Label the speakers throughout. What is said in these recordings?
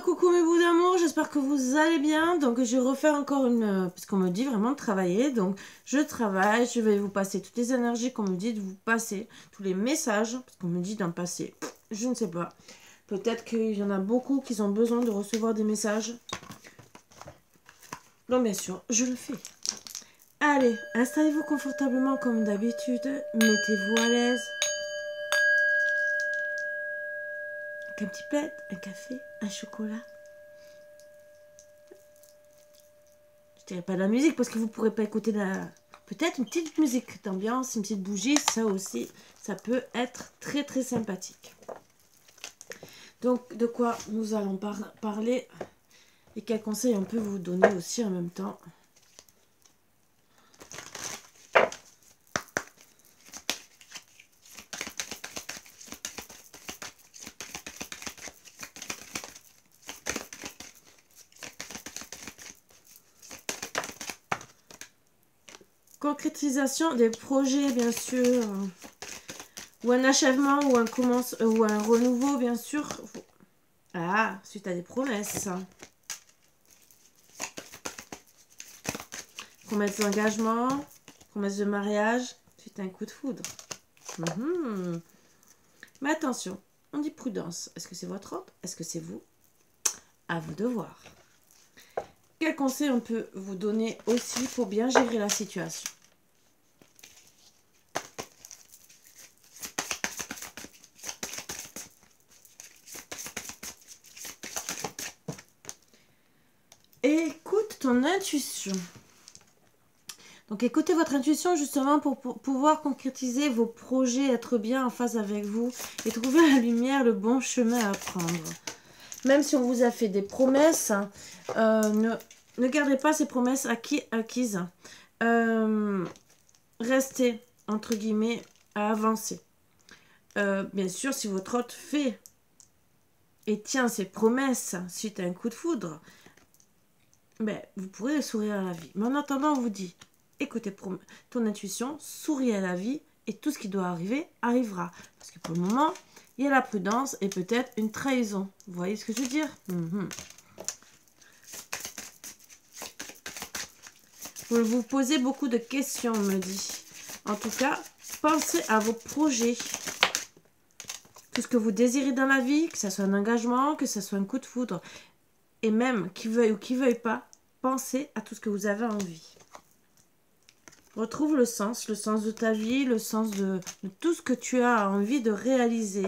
Speaker 1: coucou mes bouts d'amour, j'espère que vous allez bien. Donc je refais encore une... parce qu'on me dit vraiment de travailler. Donc je travaille, je vais vous passer toutes les énergies qu'on me dit de vous passer. Tous les messages, parce qu'on me dit d'en passer. Je ne sais pas. Peut-être qu'il y en a beaucoup qui ont besoin de recevoir des messages. Donc bien sûr, je le fais. Allez, installez-vous confortablement comme d'habitude. Mettez-vous à l'aise. Un petit plaid, un café, un chocolat. Je dirais pas de la musique parce que vous pourrez pas écouter la... Peut-être une petite musique d'ambiance, une petite bougie, ça aussi, ça peut être très très sympathique. Donc, de quoi nous allons parler et quels conseils on peut vous donner aussi en même temps. Concrétisation des projets, bien sûr, ou un achèvement, ou un renouveau, bien sûr. Ah, suite à des promesses. Promesses d'engagement, promesses de mariage, suite à un coup de foudre. Mais attention, on dit prudence. Est-ce que c'est votre ordre? Est-ce que c'est vous? À vous de voir. Quels conseils on peut vous donner aussi pour bien gérer la situation? Écoute ton intuition. Donc écoutez votre intuition justement pour pouvoir concrétiser vos projets, être bien en phase avec vous et trouver la lumière, le bon chemin à prendre. Même si on vous a fait des promesses, ne gardez pas ces promesses acquises. Restez, entre guillemets, à avancer. Bien sûr, si votre hôte fait et tient ses promesses suite à un coup de foudre, ben, vous pourrez sourire à la vie. Mais en attendant, on vous dit, écoutez ton intuition, souris à la vie et tout ce qui doit arriver, arrivera. Parce que pour le moment, il y a la prudence et peut-être une trahison. Vous voyez ce que je veux dire? Vous vous posez beaucoup de questions, on me dit. En tout cas, pensez à vos projets. Tout ce que vous désirez dans la vie, que ce soit un engagement, que ce soit un coup de foudre. Et même, qui veuille ou qui veuille pas, pensez à tout ce que vous avez envie. Retrouve le sens de ta vie, le sens de tout ce que tu as envie de réaliser.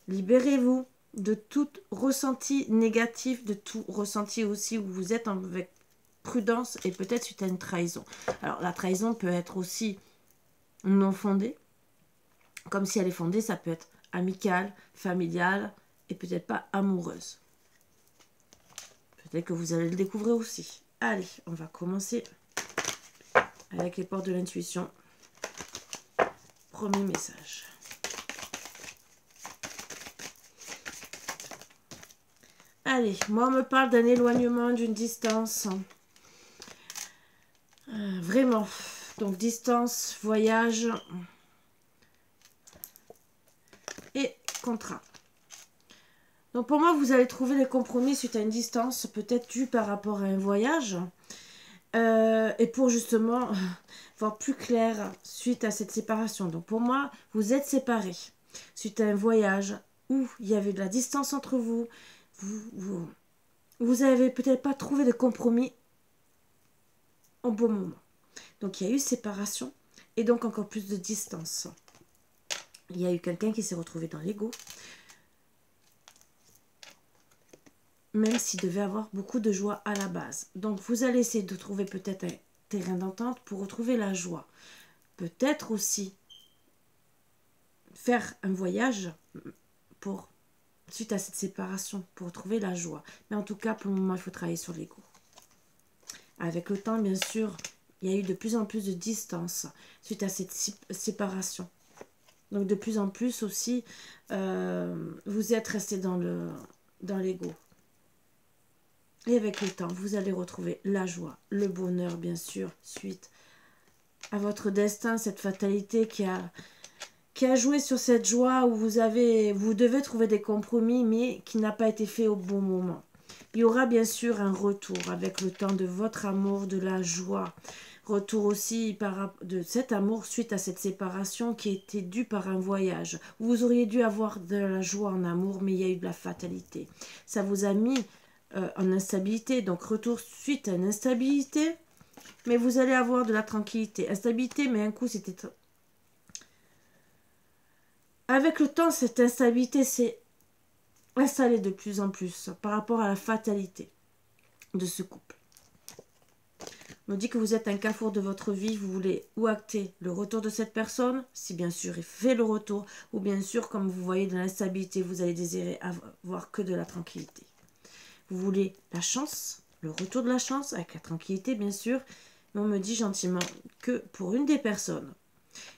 Speaker 1: Libérez-vous de tout ressenti négatif, de tout ressenti aussi où vous êtes avec prudence et peut-être suite à une trahison. Alors, la trahison peut être aussi non fondée. Comme si elle est fondée, ça peut être amicale, familiale et peut-être pas amoureuse. Peut-être que vous allez le découvrir aussi. Allez, on va commencer avec les portes de l'intuition. Premier message. Allez, moi on me parle d'un éloignement, d'une distance. Vraiment. Donc distance, voyage et contrat. Donc pour moi, vous allez trouver des compromis suite à une distance, peut-être due par rapport à un voyage. Et pour justement voir plus clair suite à cette séparation. Donc pour moi, vous êtes séparés suite à un voyage où il y avait de la distance entre vous. Vous avez peut-être pas trouvé de compromis au bon moment. Donc il y a eu séparation et donc encore plus de distance. Il y a eu quelqu'un qui s'est retrouvé dans l'ego. Même s'il devait avoir beaucoup de joie à la base. Donc vous allez essayer de trouver peut-être un terrain d'entente pour retrouver la joie. Peut-être aussi faire un voyage suite à cette séparation pour retrouver la joie. Mais en tout cas, pour le moment, il faut travailler sur l'ego. Avec le temps, bien sûr, il y a eu de plus en plus de distance suite à cette séparation. Donc de plus en plus aussi, vous êtes resté dans l'ego. Et avec le temps, vous allez retrouver la joie, le bonheur, bien sûr, suite à votre destin, cette fatalité qui qui a joué sur cette joie où vous devez trouver des compromis, mais qui n'a pas été fait au bon moment. Il y aura bien sûr un retour avec le temps de votre amour, de la joie. Retour aussi de cet amour suite à cette séparation qui était due par un voyage. Vous auriez dû avoir de la joie en amour, mais il y a eu de la fatalité. Ça vous a mis en instabilité, donc retour suite à une instabilité, mais vous allez avoir de la tranquillité. Instabilité, mais un coup c'était... Avec le temps, cette instabilité s'est installée de plus en plus par rapport à la fatalité de ce couple. On me dit que vous êtes un carrefour de votre vie, vous voulez ou acter le retour de cette personne, si bien sûr il fait le retour, ou bien sûr, comme vous voyez de l'instabilité, vous allez désirer avoir que de la tranquillité. Vous voulez la chance, le retour de la chance, avec la tranquillité bien sûr, mais on me dit gentiment que pour une des personnes,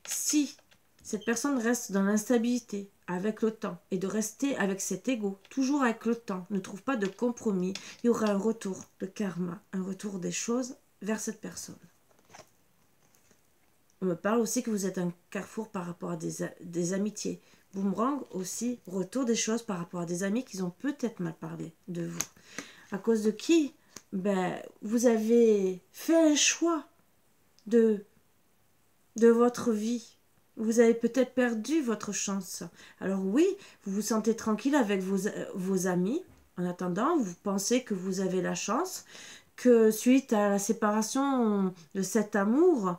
Speaker 1: si cette personne reste dans l'instabilité avec le temps et de rester avec cet ego, toujours avec le temps, ne trouve pas de compromis, il y aura un retour de karma, un retour des choses vers cette personne. On me parle aussi que vous êtes un carrefour par rapport à des amitiés. Boomerang aussi, retour des choses par rapport à des amis qui ont peut-être mal parlé de vous. À cause de qui? Ben, vous avez fait un choix de votre vie. Vous avez peut-être perdu votre chance. Alors oui, vous vous sentez tranquille avec vos amis. En attendant, vous pensez que vous avez la chance, que suite à la séparation de cet amour,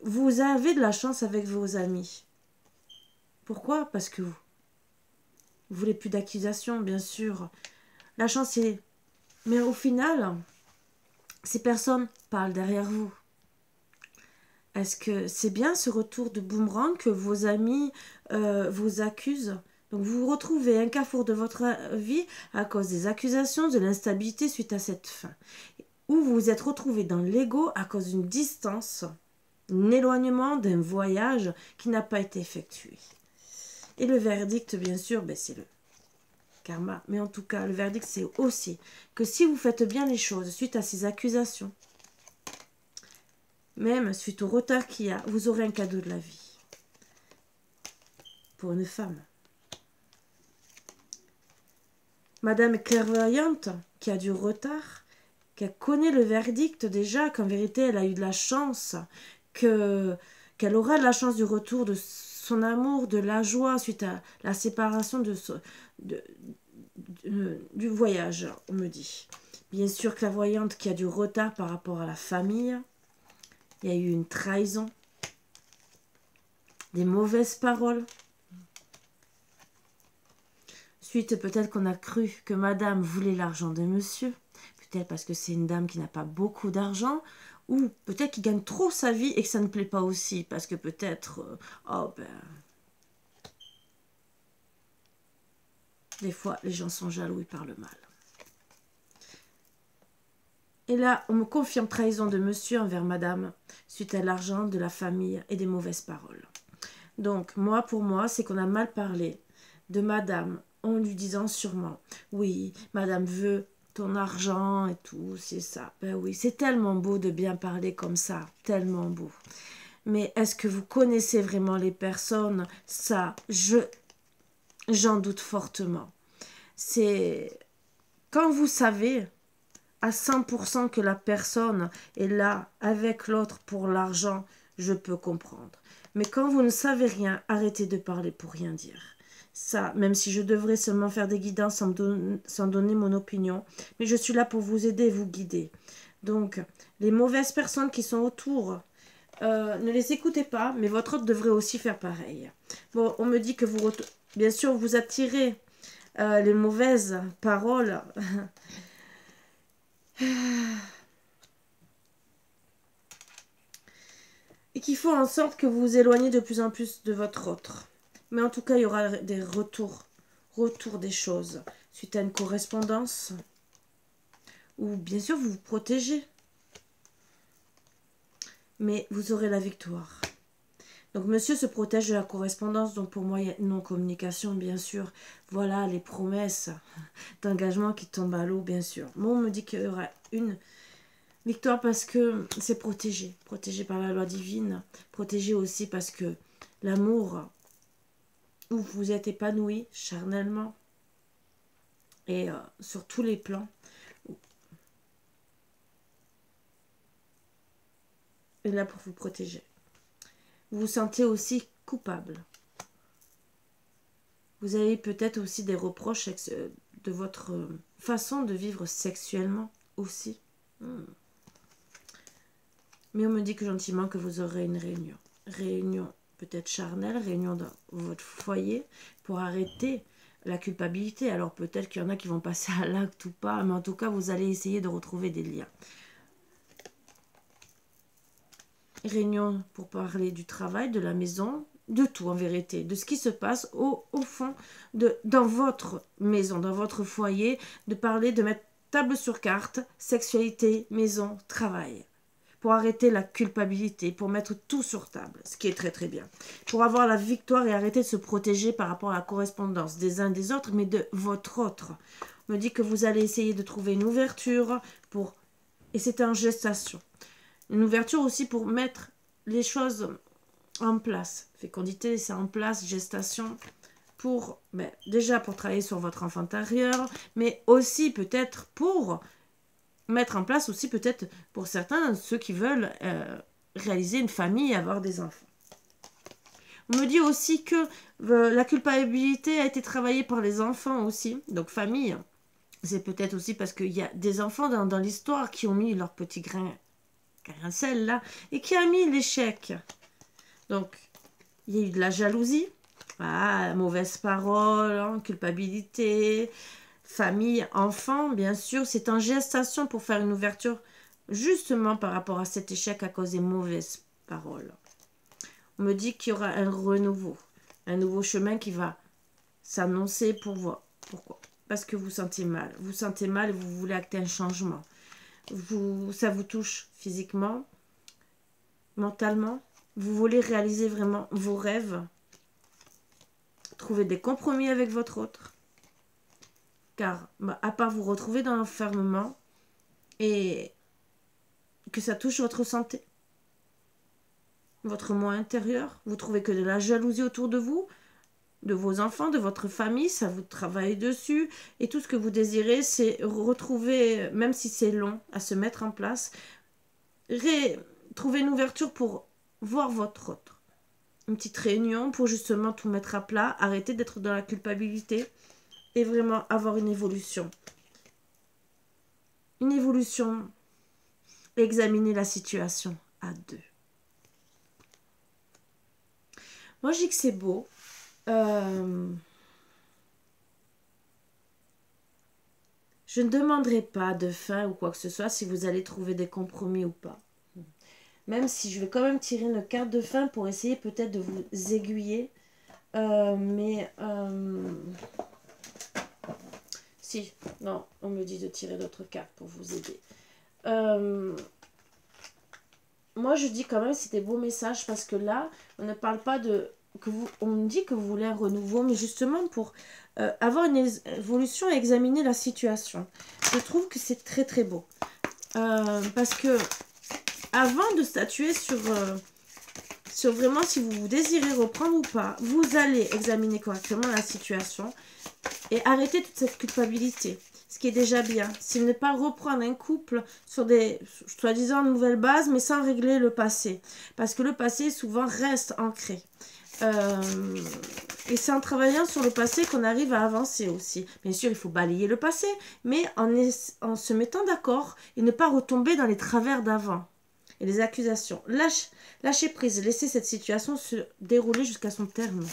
Speaker 1: vous avez de la chance avec vos amis. Pourquoi? Parce que vous voulez plus d'accusations, bien sûr. La chance est... Mais au final, ces personnes parlent derrière vous. Est-ce que c'est bien ce retour de boomerang que vos amis vous accusent? Donc vous vous retrouvez un carrefour de votre vie à cause des accusations, de l'instabilité suite à cette fin. Ou vous vous êtes retrouvé dans l'ego à cause d'une distance, un éloignement d'un voyage qui n'a pas été effectué. Et le verdict, bien sûr, ben c'est le karma. Mais en tout cas, le verdict, c'est aussi que si vous faites bien les choses suite à ces accusations, même suite au retard qu'il y a, vous aurez un cadeau de la vie. Pour une femme. Madame clairvoyante, qui a du retard, qui connaît le verdict déjà, qu'en vérité, elle a eu de la chance, qu'elle aura de la chance du retour de son amour, de la joie suite à la séparation du voyage, on me dit. Bien sûr, clairvoyante qui a du retard par rapport à la famille. Il y a eu une trahison, des mauvaises paroles. Suite, peut-être qu'on a cru que madame voulait l'argent de monsieur. Peut-être parce que c'est une dame qui n'a pas beaucoup d'argent. Ou peut-être qu'il gagne trop sa vie et que ça ne plaît pas aussi. Parce que peut-être... des fois, les gens sont jaloux et parlent mal. Et là, on me confirme trahison de monsieur envers madame, suite à l'argent, de la famille et des mauvaises paroles. Donc, pour moi, c'est qu'on a mal parlé de madame en lui disant sûrement, oui, madame veut ton argent et tout, c'est ça. Ben oui, c'est tellement beau de bien parler comme ça, tellement beau. Mais est-ce que vous connaissez vraiment les personnes? Ça, j'en doute fortement. C'est quand vous savez à 100% que la personne est là avec l'autre pour l'argent, je peux comprendre. Mais quand vous ne savez rien, arrêtez de parler pour rien dire. Ça, même si je devrais seulement faire des guidances sans donner mon opinion, mais je suis là pour vous aider et vous guider. Donc, les mauvaises personnes qui sont autour, ne les écoutez pas, mais votre autre devrait aussi faire pareil. Bon, on me dit que vous, bien sûr, vous attirez les mauvaises paroles. Et qu'il faut en sorte que vous vous éloignez de plus en plus de votre autre. Mais en tout cas, il y aura des retours des choses suite à une correspondance. Ou bien sûr, vous vous protégez. Mais vous aurez la victoire. Donc, monsieur se protège de la correspondance. Donc, pour moi, il y a une non-communication, bien sûr. Voilà, les promesses d'engagement qui tombent à l'eau, bien sûr. Moi, on me dit qu'il y aura une victoire parce que c'est protégé. Protégé par la loi divine. Protégé aussi parce que l'amour où vous êtes épanoui charnellement et sur tous les plans. Et là pour vous protéger. Vous vous sentez aussi coupable. Vous avez peut-être aussi des reproches de votre façon de vivre sexuellement aussi. Mais on me dit que gentiment que vous aurez une réunion. Réunion peut-être charnelle, réunion dans votre foyer pour arrêter la culpabilité. Alors peut-être qu'il y en a qui vont passer à l'acte ou pas, mais en tout cas vous allez essayer de retrouver des liens. Réunion pour parler du travail, de la maison, de tout en vérité, de ce qui se passe au fond dans votre maison, dans votre foyer, de parler, de mettre table sur carte, sexualité, maison, travail. Pour arrêter la culpabilité, pour mettre tout sur table, ce qui est très très bien. Pour avoir la victoire et arrêter de se protéger par rapport à la correspondance des uns des autres, mais de votre autre. On me dit que vous allez essayer de trouver une ouverture pour... Et c'est en gestation. Une ouverture aussi pour mettre les choses en place. Fécondité, c'est en place, gestation, pour déjà pour travailler sur votre enfant intérieur, mais aussi peut-être pour mettre en place aussi peut-être pour certains, ceux qui veulent réaliser une famille et avoir des enfants. On me dit aussi que la culpabilité a été travaillée par les enfants aussi, donc famille. C'est peut-être aussi parce qu'il y a des enfants dans l'histoire qui ont mis leur petit grain sel là et qui a mis l'échec. Donc, il y a eu de la jalousie, mauvaise parole, hein, culpabilité, famille, enfant, bien sûr. C'est en gestation pour faire une ouverture justement par rapport à cet échec à cause des mauvaises paroles. On me dit qu'il y aura un renouveau, un nouveau chemin qui va s'annoncer pour vous. Pourquoi? Parce que vous sentez mal. Vous sentez mal et vous voulez acter un changement. Ça vous touche physiquement, mentalement. Vous voulez réaliser vraiment vos rêves. Trouver des compromis avec votre autre. Car, à part vous retrouver dans l'enfermement et que ça touche votre santé, votre moi intérieur, vous trouvez que de la jalousie autour de vous, de vos enfants, de votre famille, ça vous travaille dessus. Et tout ce que vous désirez, c'est retrouver, même si c'est long à se mettre en place, trouver une ouverture pour voir votre autre. Une petite réunion pour justement tout mettre à plat, arrêter d'être dans la culpabilité et vraiment avoir une évolution. Une évolution, examiner la situation à deux. Moi, je dis que c'est beau. Je ne demanderai pas de fin ou quoi que ce soit si vous allez trouver des compromis ou pas. Même si je vais quand même tirer une carte de fin pour essayer peut-être de vous aiguiller. Si, non, on me dit de tirer d'autres cartes pour vous aider. Moi, je dis quand même c'est des beaux messages parce que là, on ne parle pas de... on me dit que vous voulez un renouveau, mais justement pour avoir une évolution et examiner la situation. Je trouve que c'est très très beau. Parce que avant de statuer sur vraiment si vous désirez reprendre ou pas, vous allez examiner correctement la situation et arrêter toute cette culpabilité. Ce qui est déjà bien. C'est ne pas reprendre un couple sur des, soi-disant, nouvelles bases, mais sans régler le passé. Parce que le passé, souvent, reste ancré. Et c'est en travaillant sur le passé qu'on arrive à avancer aussi. Bien sûr, il faut balayer le passé, mais en se mettant d'accord et ne pas retomber dans les travers d'avant. Et les accusations. Lâchez prise, laissez cette situation se dérouler jusqu'à son terme.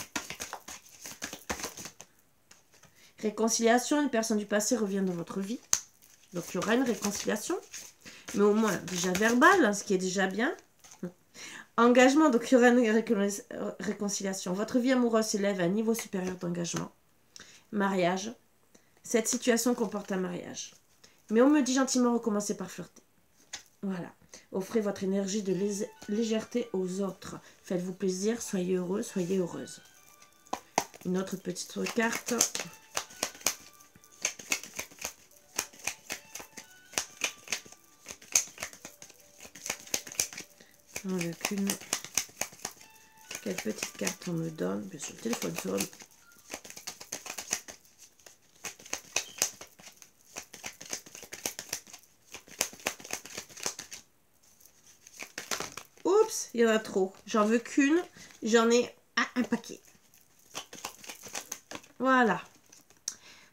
Speaker 1: Réconciliation, une personne du passé revient dans votre vie. Donc, il y aura une réconciliation. Mais au moins, déjà verbale, ce qui est déjà bien. Engagement, donc il y aura une réconciliation. Votre vie amoureuse s'élève à un niveau supérieur d'engagement. Mariage. Cette situation comporte un mariage. Mais on me dit gentiment recommencer par flirter. Voilà. Offrez votre énergie de légèreté aux autres. Faites-vous plaisir, soyez heureux, soyez heureuse. Une autre petite carte. Avec une... Quelle petite carte on me donne? Bien sûr, le téléphone sonne. Il y en a trop. J'en veux qu'une. J'en ai un paquet. Voilà.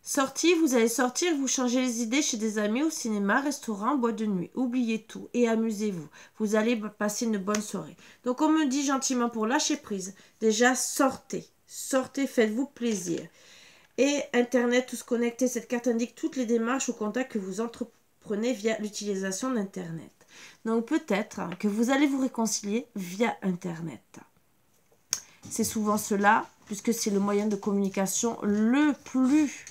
Speaker 1: Sortie, vous allez sortir, vous changez les idées chez des amis, au cinéma, restaurant, boîte de nuit. Oubliez tout et amusez-vous. Vous allez passer une bonne soirée. Donc on me dit gentiment pour lâcher prise. Déjà, sortez. Sortez, faites-vous plaisir. Et Internet, tout se connecter. Cette carte indique toutes les démarches ou contacts que vous entreprenez via l'utilisation d'Internet. Donc peut-être que vous allez vous réconcilier via Internet. C'est souvent cela, puisque c'est le moyen de communication le plus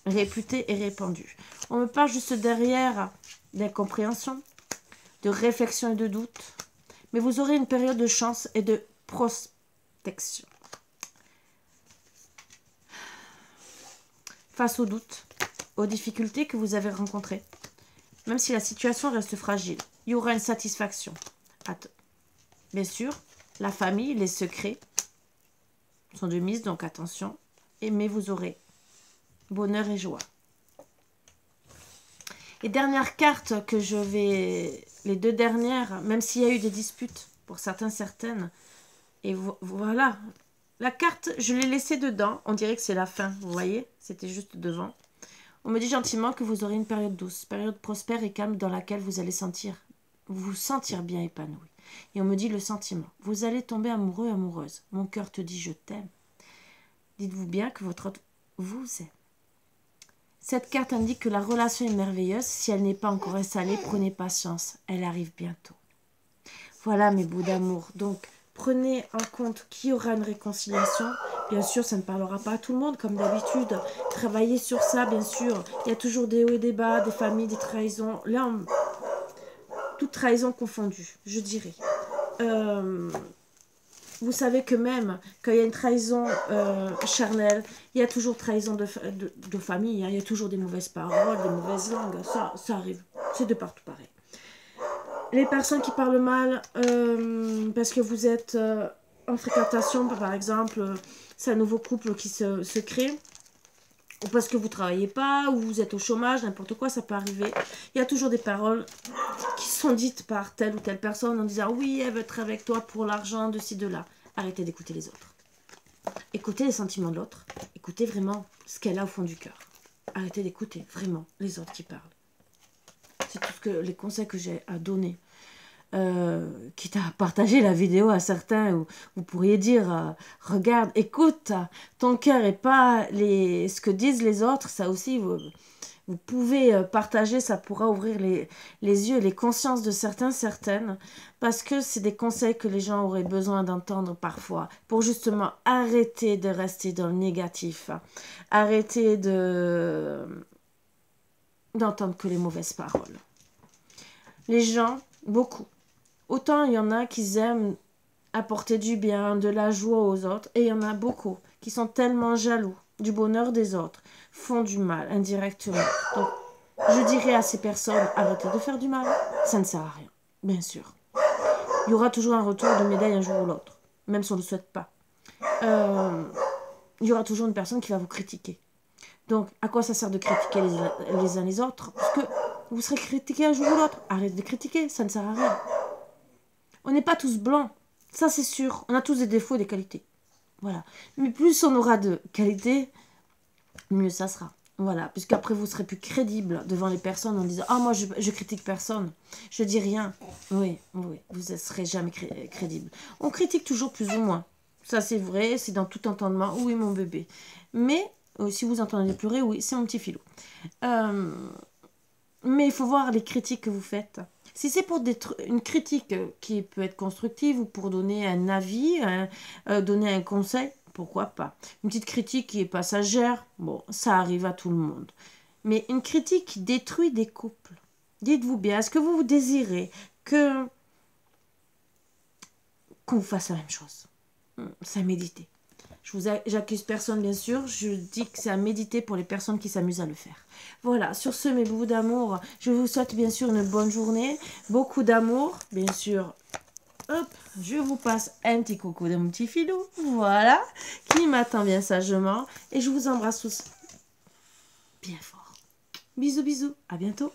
Speaker 1: réputé et répandu. On me parle juste derrière d'incompréhension, de réflexion et de doute. Mais vous aurez une période de chance et de prospection. Face aux doutes, aux difficultés que vous avez rencontrées, même si la situation reste fragile, il y aura une satisfaction. Bien sûr, la famille, les secrets sont de mise, donc attention. Mais vous aurez bonheur et joie. Les dernières cartes que je vais... Les deux dernières, même s'il y a eu des disputes, pour certains, certaines. Et voilà. La carte, je l'ai laissée dedans. On dirait que c'est la fin, vous voyez. C'était juste devant. On me dit gentiment que vous aurez une période douce, période prospère et calme dans laquelle vous allez vous sentir bien épanoui. Et on me dit le sentiment. Vous allez tomber amoureux, amoureuse. Mon cœur te dit je t'aime. Dites-vous bien que votre autre vous aime. Cette carte indique que la relation est merveilleuse. Si elle n'est pas encore installée, prenez patience. Elle arrive bientôt. Voilà mes bouts d'amour. Donc, prenez en compte qu'il y aura une réconciliation. Bien sûr, ça ne parlera pas à tout le monde, comme d'habitude. Travaillez sur ça, bien sûr. Il y a toujours des hauts et des bas, des familles, des trahisons. Là, toute trahison confondue, je dirais. Vous savez que même quand il y a une trahison charnelle, il y a toujours trahison de famille, hein, il y a toujours des mauvaises paroles, des mauvaises langues, ça arrive, c'est de partout pareil. Les personnes qui parlent mal parce que vous êtes en fréquentation, par exemple, c'est un nouveau couple qui se crée, ou parce que vous ne travaillez pas, ou vous êtes au chômage, n'importe quoi, ça peut arriver. Il y a toujours des paroles qui sont dites par telle ou telle personne en disant « Oui, elle veut être avec toi pour l'argent, de ci, de là ». Arrêtez d'écouter les autres. Écoutez les sentiments de l'autre. Écoutez vraiment ce qu'elle a au fond du cœur. Arrêtez d'écouter vraiment les autres qui parlent. C'est tout les conseils que j'ai à donner. Quitte à partager la vidéo à certains où vous pourriez dire regarde, écoute ton cœur et pas ce que disent les autres. Ça aussi vous pouvez partager, ça pourra ouvrir les yeux et les consciences de certaines, parce que c'est des conseils que les gens auraient besoin d'entendre parfois pour justement arrêter de rester dans le négatif, arrêter d'entendre que les mauvaises paroles. Les gens, beaucoup. Autant il y en a qui aiment apporter du bien, de la joie aux autres, et il y en a beaucoup qui sont tellement jaloux du bonheur des autres, font du mal indirectement. Donc, je dirais à ces personnes, arrêtez de faire du mal, ça ne sert à rien, bien sûr. Il y aura toujours un retour de médaille un jour ou l'autre, même si on ne le souhaite pas. Il y aura toujours une personne qui va vous critiquer. Donc, à quoi ça sert de critiquer les uns les autres? Parce que vous serez critiqués un jour ou l'autre. Arrêtez de critiquer, ça ne sert à rien. On n'est pas tous blancs, ça c'est sûr. On a tous des défauts et des qualités. Voilà. Mais plus on aura de qualités, mieux ça sera. Voilà. Puisqu'après vous serez plus crédible devant les personnes en disant « Ah, moi je critique personne, je dis rien. » Oui, vous ne serez jamais crédible. On critique toujours plus ou moins. Ça c'est vrai, c'est dans tout entendement. Oui, mon bébé. Mais si vous entendez pleurer, oui, c'est mon petit filou. Mais il faut voir les critiques que vous faites. Si c'est pour une critique qui peut être constructive ou pour donner un avis, donner un conseil, pourquoi pas. Une petite critique qui est passagère, bon, ça arrive à tout le monde. Mais une critique qui détruit des couples, dites-vous bien, est-ce que vous désirez qu'on vous fasse la même chose? C'est à méditer. J'accuse personne, bien sûr. Je dis que c'est à méditer pour les personnes qui s'amusent à le faire. Voilà, sur ce, mes bouts d'amour, je vous souhaite bien sûr une bonne journée. Beaucoup d'amour, bien sûr. Hop, je vous passe un petit coucou de mon petit filou. Voilà, qui m'attend bien sagement. Et je vous embrasse tous bien fort. Bisous, bisous. À bientôt.